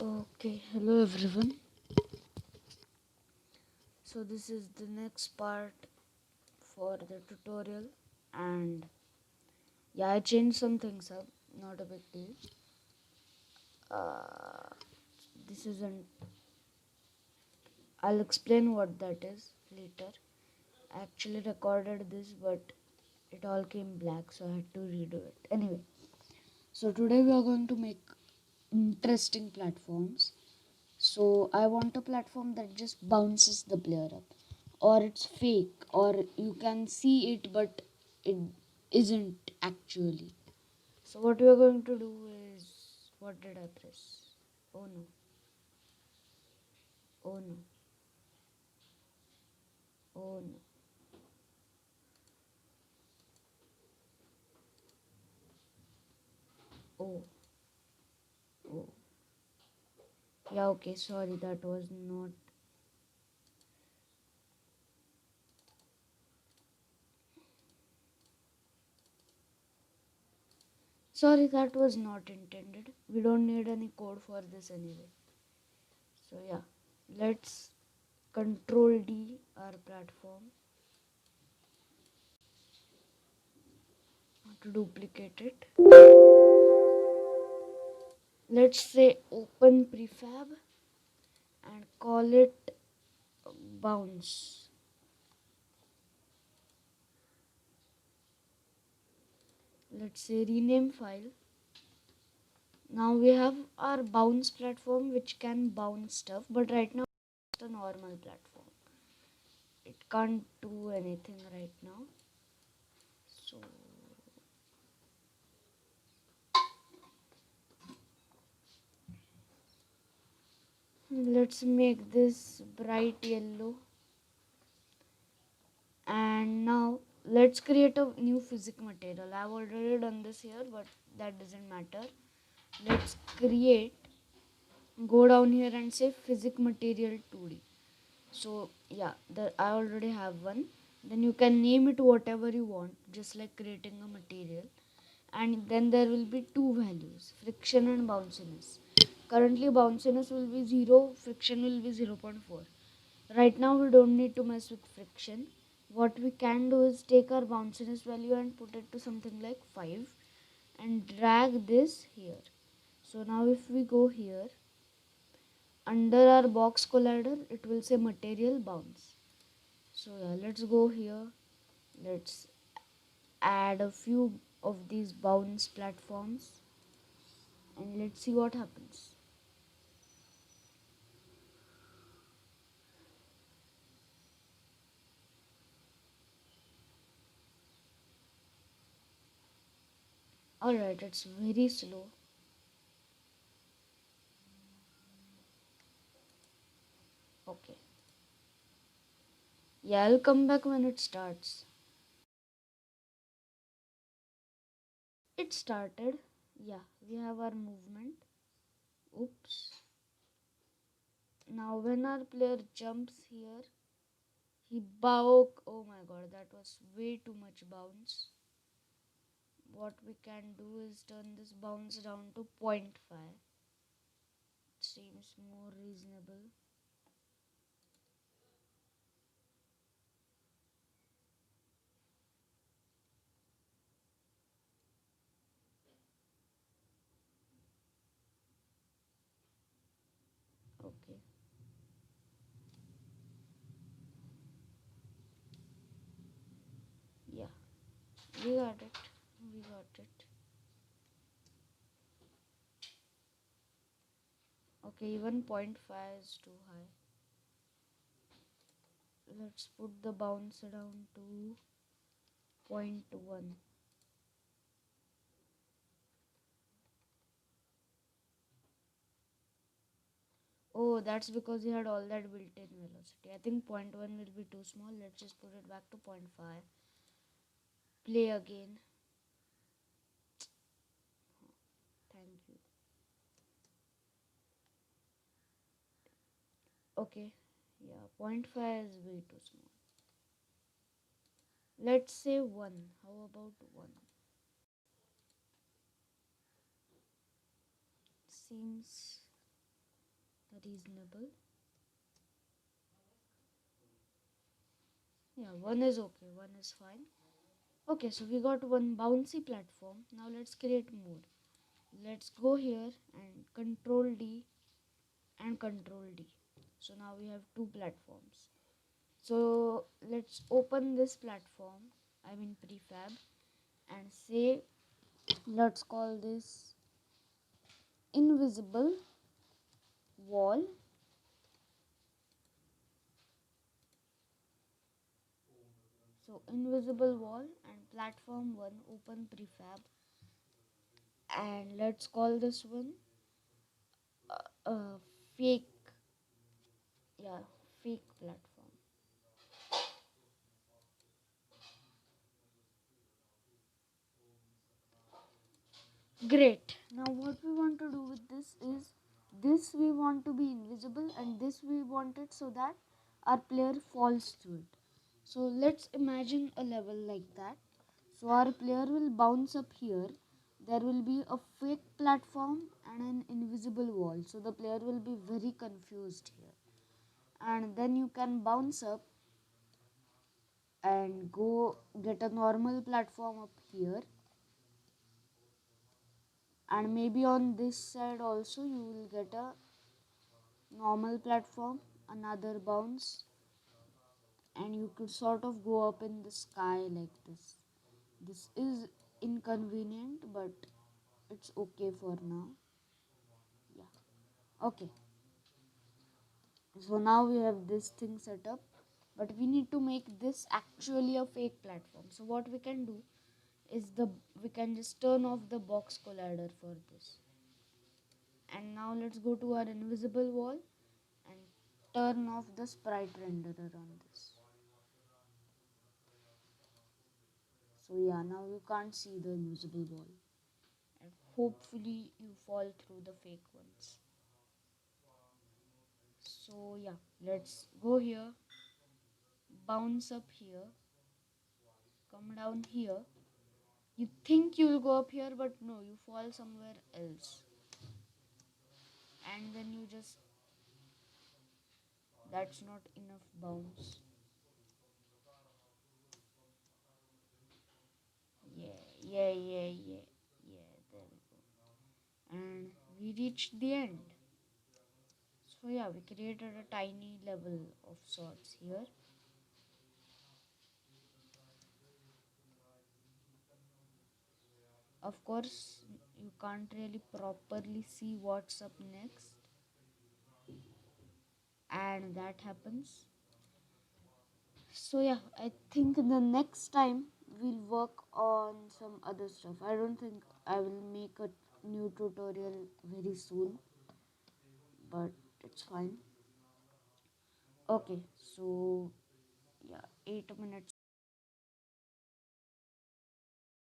Okay, hello everyone. So this is the next part for the tutorial, and yeah, I changed some things up, not a big deal. Uh, this isn't, I'll explain what that is later. I actually recorded this, but it all came black, so I had to redo it. Anyway, so today we are going to make interesting platforms. So I want a platform that just bounces the player up, or it's fake, or you can see it but it isn't actually. So what we are going to do is, what did I press? Oh no, oh no, oh no, oh, oh. Yeah, okay, sorry, that was not. Sorry, that was not intended. We don't need any code for this anyway. So yeah, let's Control D our platform to duplicate it. Let's say open prefab and call it bounce. Let's say rename file. Now we have our bounce platform which can bounce stuff, but right now it's a normal platform. It can't do anything right now. So let's make this bright yellow. And now let's create a new physics material. I've already done this here, but that doesn't matter. Let's create, go down here and say physics material 2D. So yeah, I already have one. Then you can name it whatever you want, just like creating a material. And then there will be two values, friction and bounciness. Currently bounciness will be 0, friction will be 0.4. Right now we don't need to mess with friction. What we can do is take our bounciness value and put it to something like 5 and drag this here. So now if we go here, under our box collider, it will say material bounce. So yeah, let's go here. Let's add a few of these bounce platforms and let's see what happens. Alright, it's very slow. Okay. Yeah, I'll come back when it starts. It started. Yeah, we have our movement. Oops. Now when our player jumps here, he bow. Oh my god, that was way too much bounce. What we can do is turn this bounce down to 0.5. Seems more reasonable. Okay. Yeah, we got it. We got it. Okay, even 0.5 is too high. Let's put the bounce down to zero point 0.1. Oh, that's because he had all that built-in velocity. I think zero point 0.1 will be too small. Let's just put it back to 0.5. Play again. Thank you. Okay. Yeah, zero point 0.5 is way too small. Let's say 1. How about 1? Seems reasonable. Yeah, one is okay, one is fine. Okay, so we got one bouncy platform. Now let's create more. Let's go here and control D and control D. So now we have two platforms. So let's open this platform, I mean prefab, and say let's call this invisible wall. So invisible wall and platform 1 open prefab, and let's call this one fake, yeah, fake platform. Great. Now what we want to do with this is, this we want to be invisible and this we want it so that our player falls to it. So let's imagine a level like that. So our player will bounce up here. There will be a fake platform and an invisible wall. So the player will be very confused here. And then you can bounce up and go get a normal platform up here, and maybe on this side also you will get a normal platform, another bounce, and you could sort of go up in the sky like this. This is inconvenient, but it's okay for now. Yeah, okay. So now we have this thing set up, but we need to make this actually a fake platform. So what we can do is, we can just turn off the box collider for this. And now let's go to our invisible wall and turn off the sprite renderer on this. So yeah, now you can't see the invisible wall, and hopefully you fall through the fake ones. So yeah, let's go here, bounce up here, come down here. You think you will go up here, but no, you fall somewhere else. And then you just, that's not enough bounce. Yeah, yeah, yeah, yeah, yeah, there we go. And we reached the end. So yeah, we created a tiny level of sorts here. Of course, you can't really properly see what's up next, and that happens. So yeah, I think the next time we'll work on some other stuff. I don't think I will make a new tutorial very soon, but it's fine. Okay, so yeah, 8 minutes